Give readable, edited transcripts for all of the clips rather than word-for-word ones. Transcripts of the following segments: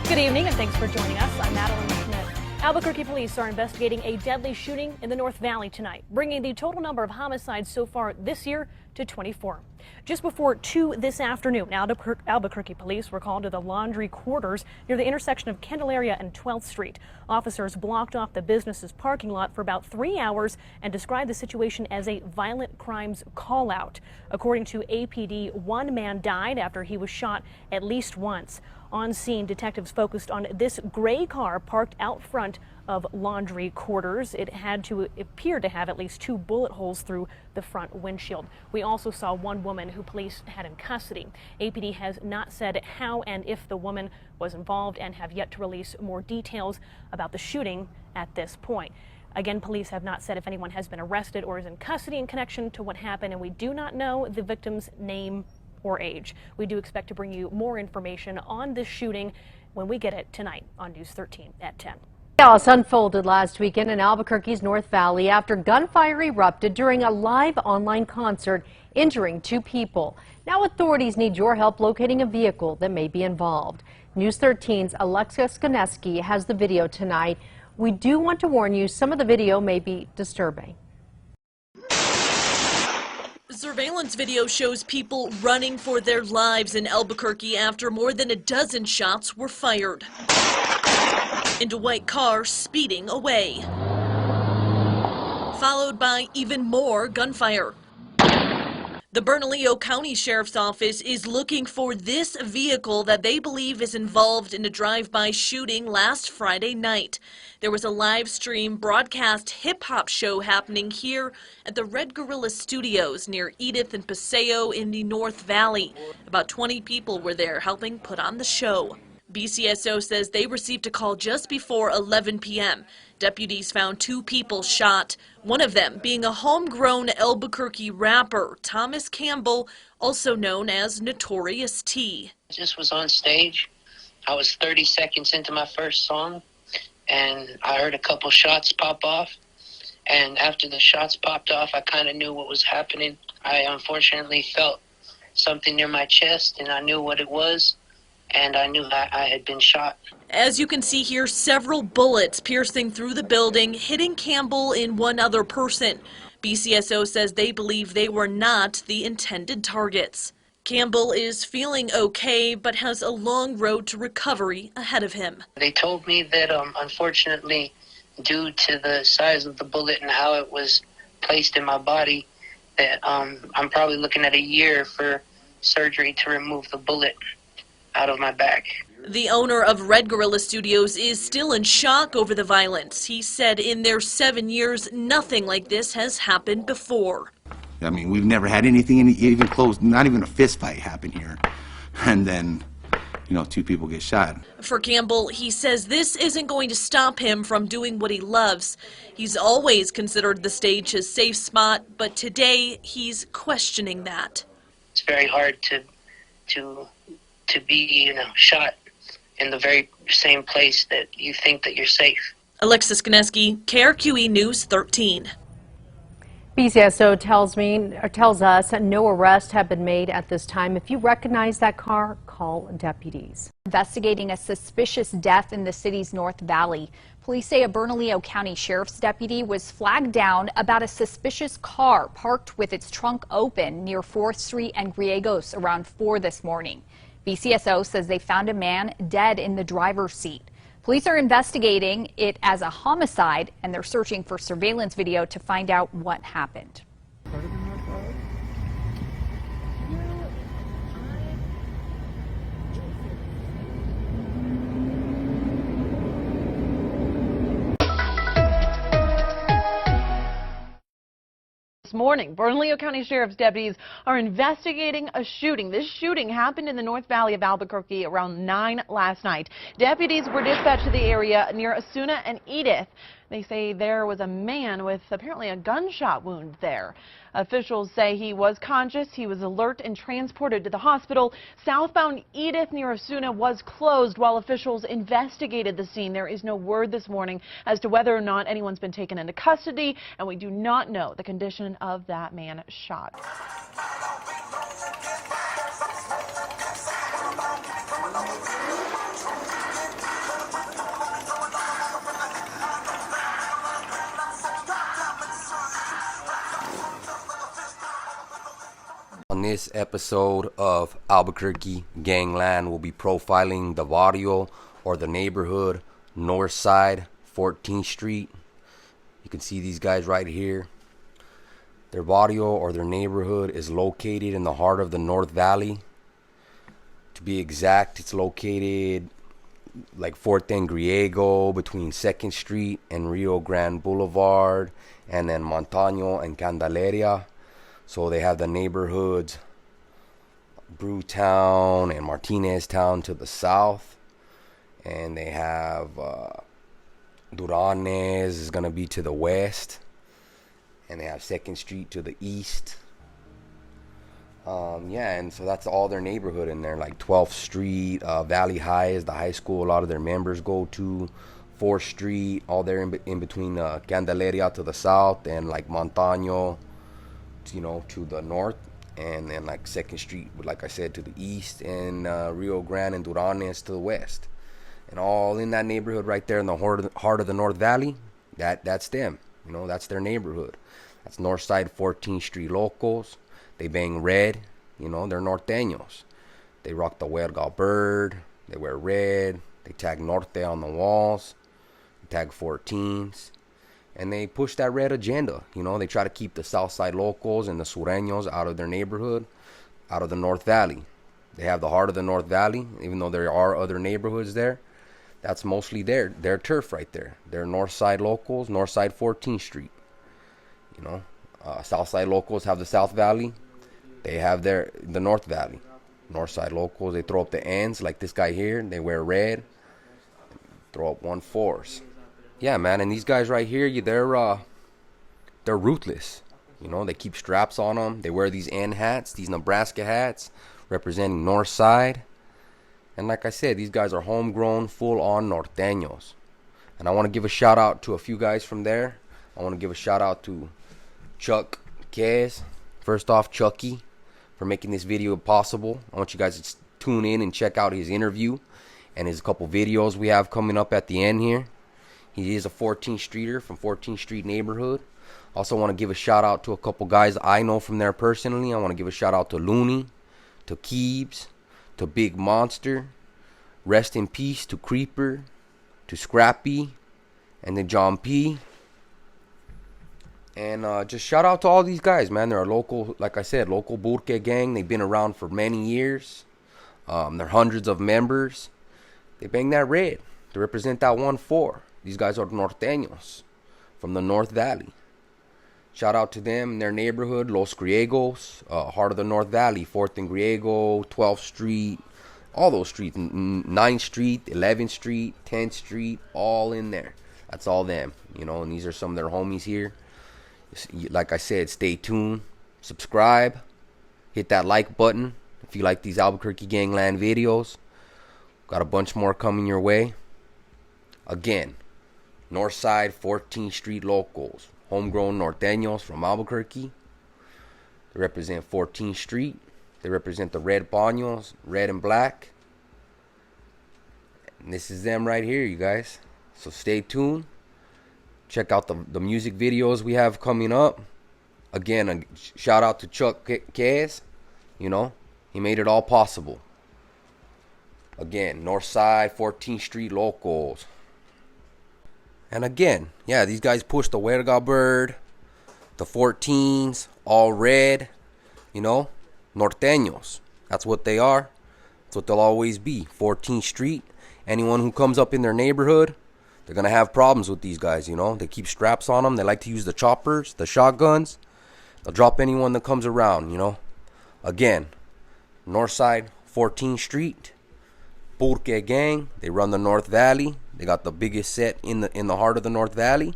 Good evening and thanks for joining us. I'm Madeline Smith. Albuquerque police are investigating a deadly shooting in the North Valley tonight, bringing the total number of homicides so far this year to 24. Just before 2 this afternoon, Albuquerque police were called to the laundry quarters near the intersection of Candelaria and 12th Street. Officers blocked off the business's parking lot for about 3 hours and described the situation as a violent crimes call-out. According to APD, one man died after he was shot at least once. On scene, detectives focused on this gray car parked out front of laundry quarters. It appeared to have at least 2 bullet holes through the front windshield. We also saw one woman who police had in custody. APD has not said how and if the woman was involved and have yet to release more details about the shooting at this point. Again, police have not said if anyone has been arrested or is in custody in connection to what happened, and we do not know the victim's name or age. We do expect to bring you more information on this shooting when we get it tonight on News 13 at 10. Chaos unfolded last weekend in Albuquerque's North Valley after gunfire erupted during a live online concert, injuring 2 people. Now authorities need your help locating a vehicle that may be involved. News 13's Alexis Koneski has the video tonight. We do want to warn you, some of the video may be disturbing. Surveillance video shows people running for their lives in Albuquerque after more than a dozen shots were fired into white cars speeding away, followed by even more gunfire. The Bernalillo County Sheriff's Office is looking for this vehicle that they believe is involved in a drive-by shooting last Friday night. There was a live stream broadcast hip-hop show happening here at the Red Gorilla Studios near Edith and Paseo in the North Valley. About 20 people were there helping put on the show. BCSO says they received a call just before 11 p.m. Deputies found 2 people shot, one of them being a homegrown Albuquerque rapper, Thomas Campbell, also known as Notorious T. I just was on stage. I was 30 seconds into my first song, and I heard a couple shots pop off. And after the shots popped off, I kind of knew what was happening. I unfortunately felt something near my chest, and I knew what it was. And I knew I had been shot. As you can see here, several bullets piercing through the building, hitting Campbell and one other person. BCSO says they believe they were not the intended targets. Campbell is feeling okay, but has a long road to recovery ahead of him. They told me that, unfortunately, due to the size of the bullet and how it was placed in my body, that I'm probably looking at a year for surgery to remove the bullet out of my back. The owner of Red Gorilla Studios is still in shock over the violence. He said in their 7 years, nothing like this has happened before. I mean, we've never had anything even close, not even a fist fight happen here. And then, 2 people get shot. For Campbell, he says this isn't going to stop him from doing what he loves. He's always considered the stage his safe spot, but today he's questioning that. It's very hard to be, shot in the very same place that you think that you're safe. Alexis Koneski, KRQE News 13. BCSO tells us no arrests have been made at this time. If you recognize that car, call deputies. Investigating a suspicious death in the city's North Valley. Police say a Bernalillo County Sheriff's deputy was flagged down about a suspicious car parked with its trunk open near 4th Street and Griegos around 4 this morning. BCSO says they found a man dead in the driver's seat. Police are investigating it as a homicide, and they're searching for surveillance video to find out what happened. This morning, Bernalillo County Sheriff's deputies are investigating a shooting. This shooting happened in the North Valley of Albuquerque around 9 last night. Deputies were dispatched to the area near Osuna and Edith. They say there was a man with apparently a gunshot wound there. Officials say he was conscious, he was alert and transported to the hospital. Southbound Edith near Osuna was closed while officials investigated the scene. There is no word this morning as to whether or not anyone's been taken into custody, and we do not know the condition of that man shot. On this episode of Albuquerque Gangland, we'll be profiling the barrio or the neighborhood Northside, 14th Street. You can see these guys right here. Their barrio or their neighborhood is located in the heart of the North Valley. To be exact, it's located like 4th and Griego between 2nd Street and Rio Grande Boulevard, and then Montano and Candelaria. So they have the neighborhoods Brewtown and Martinez Town to the south, and they have Duranes is going to be to the west, and they have 2nd Street to the east. And so that's all their neighborhood in there, like 12th Street, Valley High is the high school a lot of their members go to, 4th Street, all there in between Candelaria to the south, and like Montano, to the north, and then like 2nd Street, like I said, to the east, and Rio Grande and Duranes to the west. And all in that neighborhood right there in the heart of the North Valley, that's them. That's their neighborhood. That's Northside 14th Street locals. They bang red, they're norteños. They rock the huelga bird, they wear red, they tag norte on the walls, they tag 14s. And they push that red agenda. They try to keep the Southside locals and the sureños out of their neighborhood, out of the North Valley. They have the heart of the North Valley, even though there are other neighborhoods there. That's mostly their turf right there. They're Northside locals, Northside 14th Street. Southside locals have the South Valley. They have the North Valley. Northside locals, they throw up the ends like this guy here. They wear red, throw up 1-4s. Yeah, man, and these guys right here, they're ruthless. They keep straps on them. They wear these N hats, these Nebraska hats, representing North Side. And like I said, these guys are homegrown, full-on norteños. And I want to give a shout-out to a few guys from there. I want to give a shout-out to Chuck Kez. First off, Chucky, for making this video possible. I want you guys to tune in and check out his interview and his couple videos we have coming up at the end here. He is a 14th Streeter from 14th Street neighborhood. Also want to give a shout out to a couple guys I know from there personally. I want to give a shout out to Looney, to Keebs, to Big Monster. Rest in peace to Creeper, to Scrappy, and to John P. And just shout out to all these guys, man. They're a local, like I said, local Burke gang. They've been around for many years. They're hundreds of members. They bang that red. They represent that 1-4. These guys are norteños from the North Valley. Shout out to them in their neighborhood, Los Griegos, heart of the North Valley, 4th and Griego, 12th Street, all those streets, 9th Street, 11th Street, 10th Street, all in there. That's all them, and these are some of their homies here. Like I said, stay tuned, subscribe, hit that like button if you like these Albuquerque Gangland videos. Got a bunch more coming your way. Again, Northside 14th Street locals, homegrown norteños from Albuquerque. They represent 14th Street. They represent the red paños, red and black. And this is them right here, you guys. So stay tuned. Check out the music videos we have coming up. Again, a shout out to Chuck Kez. He made it all possible. Again, Northside 14th Street locals. And again, yeah, these guys push the huelga bird, the 14s, all red, norteños. That's what they are. That's what they'll always be. 14th Street. Anyone who comes up in their neighborhood, they're going to have problems with these guys, They keep straps on them. They like to use the choppers, the shotguns. They'll drop anyone that comes around, Again, Northside 14th Street, Burke gang. They run the North Valley. They got the biggest set in the heart of the North Valley.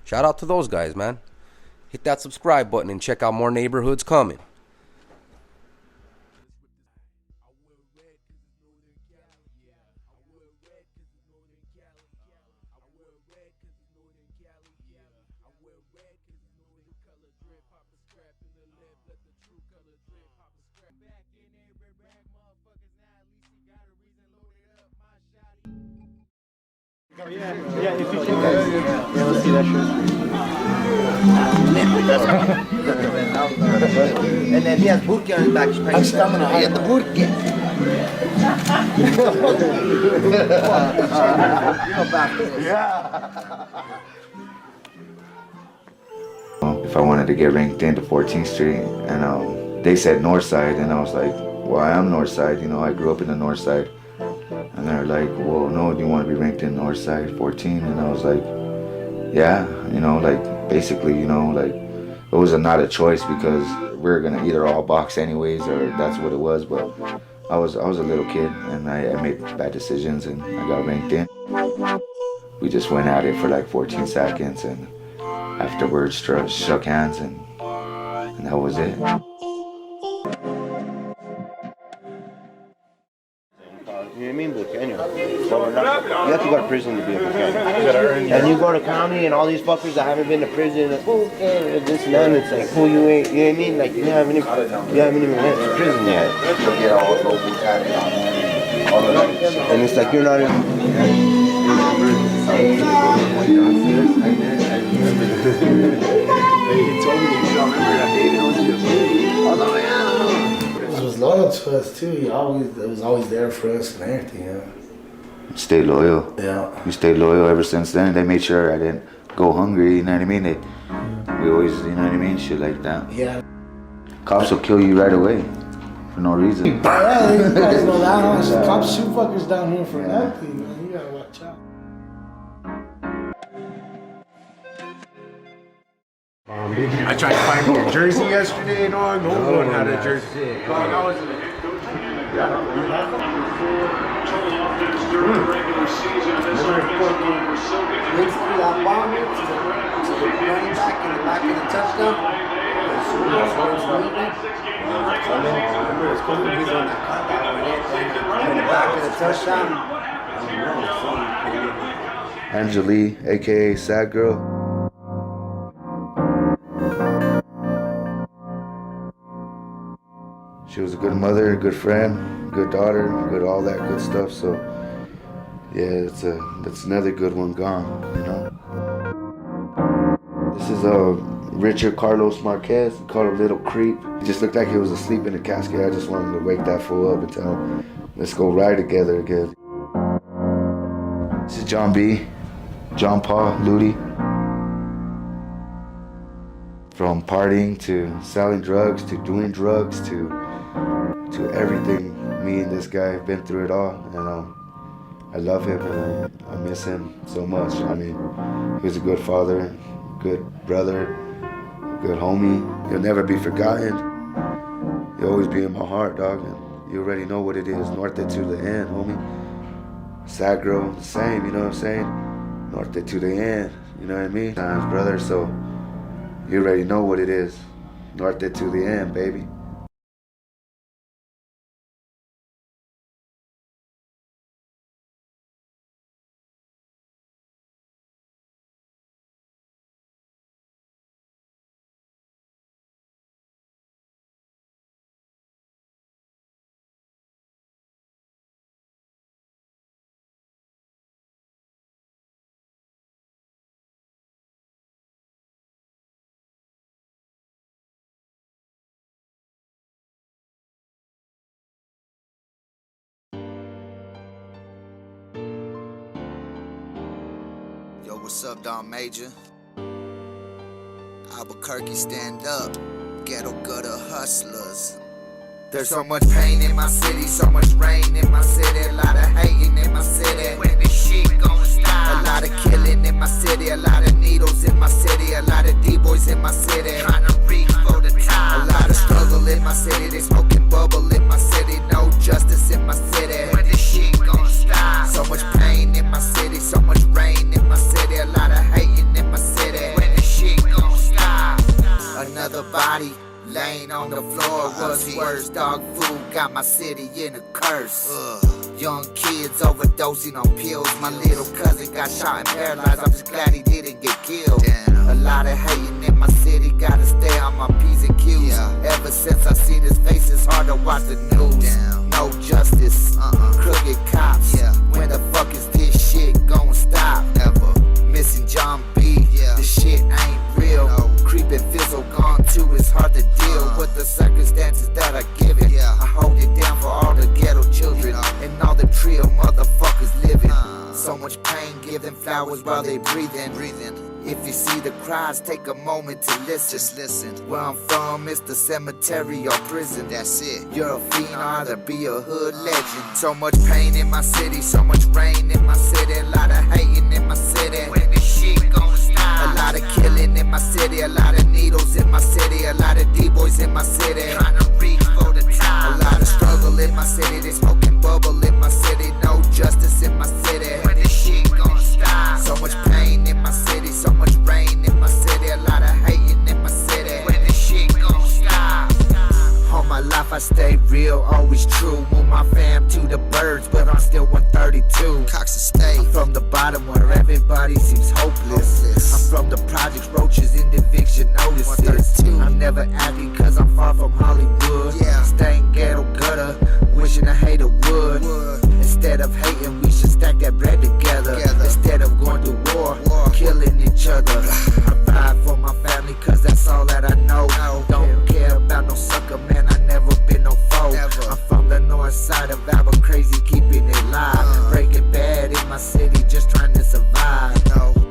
Shout out to those guys, man. Hit that subscribe button and check out more neighborhoods coming. Yeah, if you can. Yeah, let's see that shirt. And then he has burqa on his back. I'm stamina. I had the burqa. If I wanted to get ranked into 14th Street, and they said Northside, and I was like, well, I am Northside, you know, I grew up in the Northside. And they're like, well, no, do you want to be ranked in Northside 14? And I was like, yeah, you know, like, basically, you know, like, it was not a choice because we were gonna either all box anyways, or that's what it was. But I was a little kid, and I made bad decisions, and I got ranked in. We just went at it for like 14 seconds, and afterwards shook hands, and that was it. You know what I mean? Buqueño. You have to go to prison to be a Buqueño. And you go to county and all these fuckers that haven't been to prison, like, oh, yeah, this and that, and it's like, who you ain't, you know what I mean? Like, you haven't even went to prison yet. And it's like, you're not in... He was loyal to us too. He was always there for us and everything. Yeah. Stay loyal. Yeah. We stayed loyal ever since then. They made sure I didn't go hungry. You know what I mean? We always, you know what I mean, shit like that. Yeah. Cops will kill you right away for no reason. Yeah, you guys know that much. Cops shoot fuckers down here for nothing, man. You gotta watch out. I tried to find me a jersey yesterday, dog. No one had a jersey. Dog, I was Angelique, aka Sad Girl. She was a good mother, a good friend, good daughter, good all that good stuff. So yeah, that's another good one gone, you know. This is Richard Carlos Marquez, called a little creep. He just looked like he was asleep in a casket. I just wanted to wake that fool up and tell him, let's go ride together again. This is John B, John Paul Ludi. From partying to selling drugs to doing drugs to everything. Me and this guy have been through it all, and I love him and I miss him so much. I mean, he was a good father, good brother, good homie. He'll never be forgotten. He'll always be in my heart, dog. And you already know what it is, north to the end, homie. Sad Girl, the same, you know what I'm saying? North to the end, you know what I mean? Times, brother, so you already know what it is. North to the end, baby. Yo, what's up, Don Major? Albuquerque, stand up. Ghetto gutter hustlers. There's so much pain in my city, so much rain in my city, a lot of hating in my city. When this shit gon' stop? A lot of killing in my city, a lot of needles in my city, a lot of D-boys in my city, trying to reach for the top. A lot of struggle in my city, they smoking bubble in my city, no justice in my city. When this shit gon' stop? So much pain in my city, so much rain in my city, a lot of hating in my city. When this shit gon' stop? Another body laying on the floor, what's worse? Dog food got my city in a curse. Young kids overdosing on pills. My little cousin got shot and paralyzed. I'm just glad he didn't get killed. A lot of hating in my city, gotta stay on my P's and Q's. Ever since I seen his face, it's hard to watch the news. No justice, crooked cops. When the fuck is this shit gon' stop? So much pain, give them flowers while they breathing. If you see the cries, take a moment to listen. Just listen. Where I'm from, it's the cemetery or prison. That's it. You're a fiend, I'd rather be a hood legend. So much pain in my city, so much rain in my city, a lot of hating in my city. When this shit gon' stop? A lot of killing in my city, a lot of needles in my city, a lot of D-boys in my city, trying to reach for the top. A lot of struggle in my city, they smoking bubble in my city, no justice in my city. When this shit gon' stop? So much pain in my city, so much rain in my city, a lot of hating in my city. When this shit gon' stop? All my life I stay real, always true. Move my fam to the birds, but I'm still 132. Cox Estate. I'm from the bottom where everybody seems hopeless. I'm from the projects, roaches, in eviction notices. I'm never happy cause I'm far from Hollywood. Staying ghetto gutter, wishing a hater would. Instead of hating, we should stack that bread together. Instead of going to war, killing each other. I ride for my family cause that's all that I know. Don't care about no sucker, man, I never been no foe. I'm from the north side of Albuquerque, keeping it live. Breaking bad in my city, just trying to survive.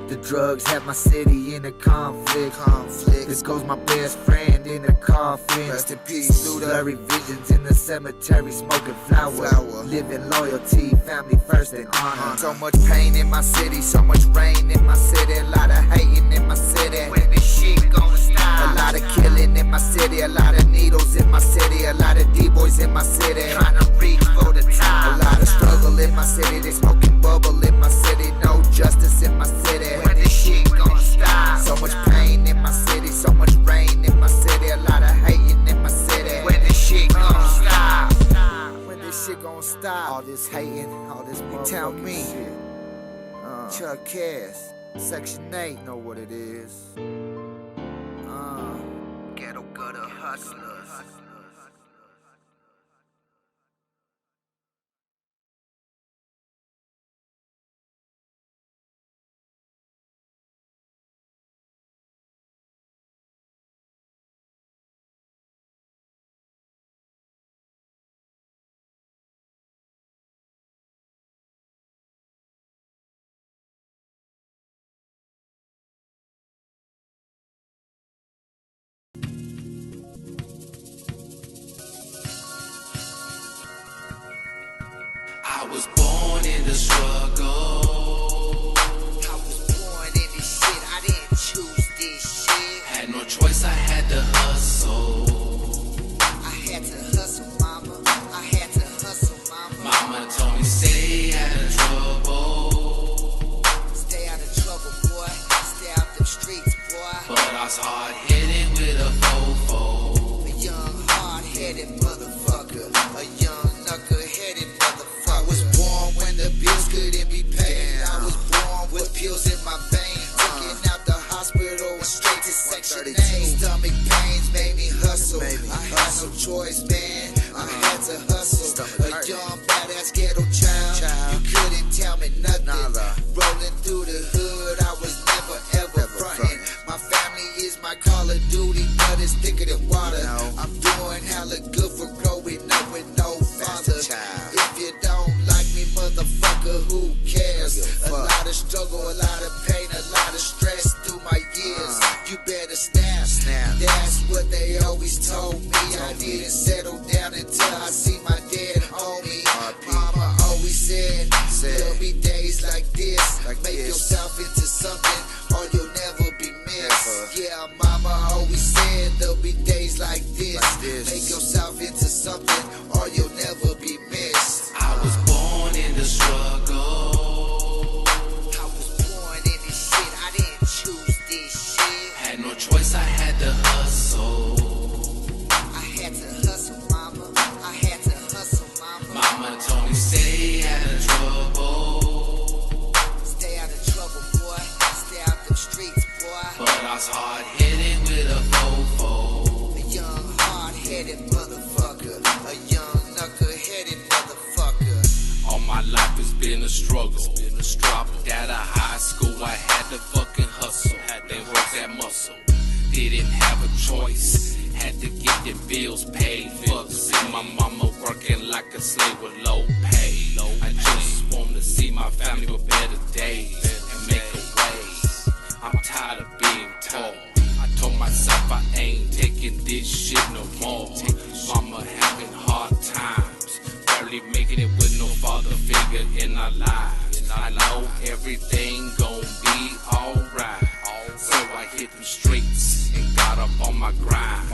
The drugs have my city in a conflict. This goes my best friend in a coffin. Rest in peace, blurry visions in the cemetery, smoking flower. Living loyalty, family first and honor. So much pain in my city, so much rain in my city, a lot of hating in my city. When this shit gon' stop? A lot of killing in my city, a lot of needles in my city, a lot of D-boys in my city, trying to reach for the top. A lot of struggle in my city, they smoking bubble in my city, no justice in my city. When this shit gon' stop? So much pain in my city, so much rain in my city, a lot of hating in my city. When this shit gon' stop? When this shit gon' stop? All this hating, all this motherfucking tell me shit. Chuck Cass, Section 8, know what it is. Ghetto gutter hustlers. I was born in the struggle. I was born in this shit, I didn't choose this shit. Had no choice, I had to hustle. I had to hustle, mama. I had to hustle, mama. Mama told me stay out of trouble. Stay out of trouble, boy. Stay out them streets, boy. But I was hard-headed with a fofo. A young, hard-headed motherfucker. A young, knuckle-headed motherfucker. I was born when the bills couldn't be paid. I was born with pills in my veins. Taking out the hospital and straight to Section 8. Stomach pains made me hustle. I had no choice, man. I had to hustle. A young, badass ghetto child. You couldn't tell me nothing. Rolling through the hood, I was never ever frontin'. My family is my Call of Duty, but it's thicker than water. I'm doing hella good for growing up with no father. If you don't like me, motherfucker, who cares? A lot of struggle, a lot of pain, a lot of stress through my years. You better snap. That's what they always told me. I didn't settle down until I see my dead homie. Mama always said, there'll be days like this. Make yourself into something or you'll never be missed. Yeah, mama always said there'll be days like this. Make yourself into something or you'll never be missed. I was born in the struggle. I was born in this shit, I didn't choose this shit. Had no choice, I had to hustle. I had to hustle, mama. I had to hustle, mama. Mama told me stay out of trouble. Stay out of trouble, boy. Stay out them streets, boy. But I was hard-headed with a fofo. A young, hard-headed motherfucker. A young family for better days and make a way. I'm tired of being told. I told myself I ain't taking this shit no more. Mama having hard times, barely making it with no father figure in our lives. I know everything gon' be alright, so I hit them streets and got up on my grind.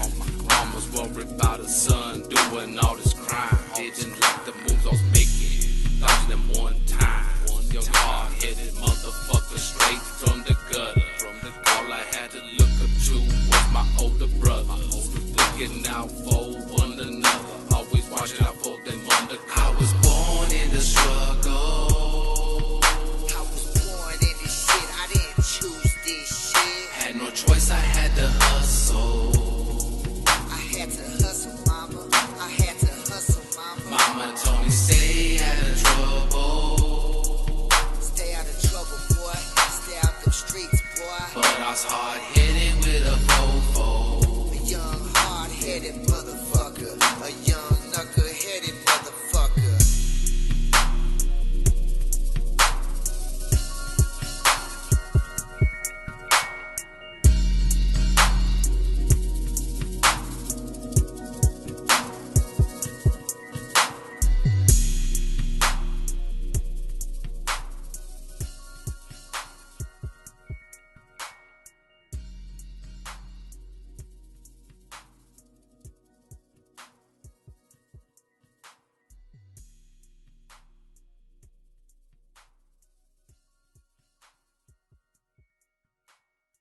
Mama's worried about her son doing all this crime. Didn't like the moves I was making, dodging them one time. Young hard-headed motherfucker straight from the gutter. All I had to look up to was my older brother. Looking out for one another, always watching out for them undercover. I was born in the struggle. I was born in this shit, I didn't choose this shit. Had no choice, I had to hustle. I had to hustle, mama. I had to hustle, mama. Mama told me stay out of trouble. Stay out of trouble, boy. Stay out them streets, boy. But I was hard hit.